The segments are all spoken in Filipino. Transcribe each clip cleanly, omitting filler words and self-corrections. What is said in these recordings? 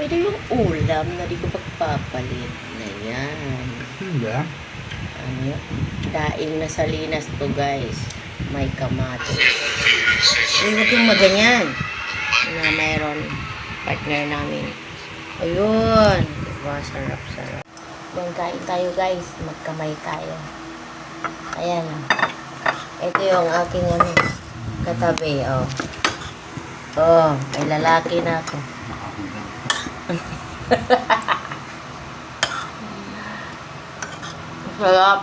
Pwede yung ulam na di ko pagpapalit na yan. Hindi. Ano yun? Daing na salinas to guys. May kamatis. Huwag yung maganyan. Na mayroon partner namin. Ayun. Diba? Sarap-sarap. Doon kain tayo guys. Magkamay tayo. Ayan. Ito yung aking katabi. Oh. Oh, may lalaki na ako. Sarap.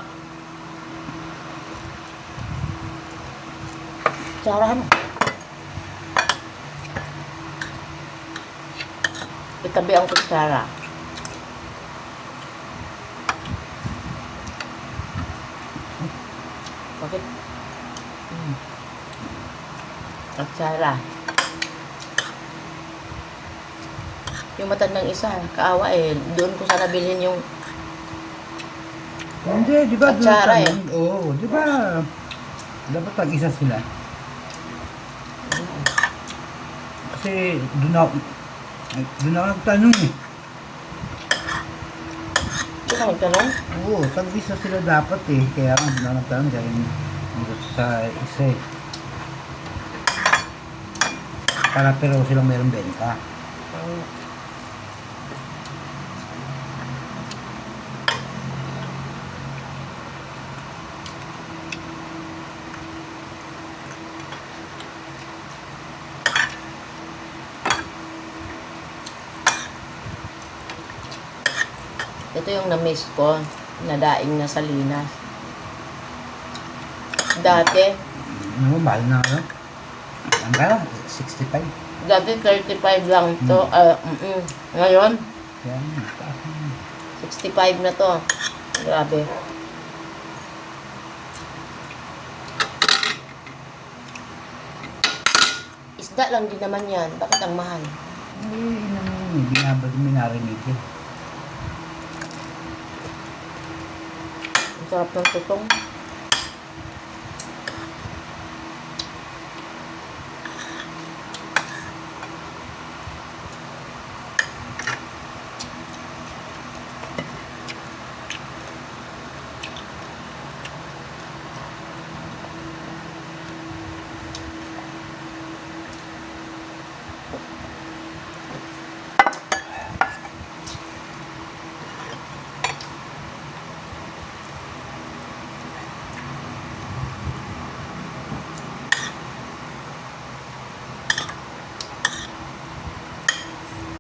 Sarahan. Itabi ang kutsara. Bakit? Kutsara. Yung matandang isa, kaawa eh. Doon ko sana bilhin yung Hindi, di ba? kutsara eh. Oo, di ba? Dapat tag-isa sila. Kasi doon ako nagtanong eh. Hindi ka magtanong? Oo, tag-isa sila dapat eh. Kaya doon ako nagtanong dahil dito sa isa eh. Para pero silang mayroong benta. Ito yung na-miss ko, na daing na salinas. Dati, Ano, mahal na ano? Ang kaya? 65. dati 35 lang to. Ngayon, Kaya 65 na to. Grabe. Isda lang din naman yan. Bakit ang mahal? binabad mo narinig yun. Ang sarap ng tutong.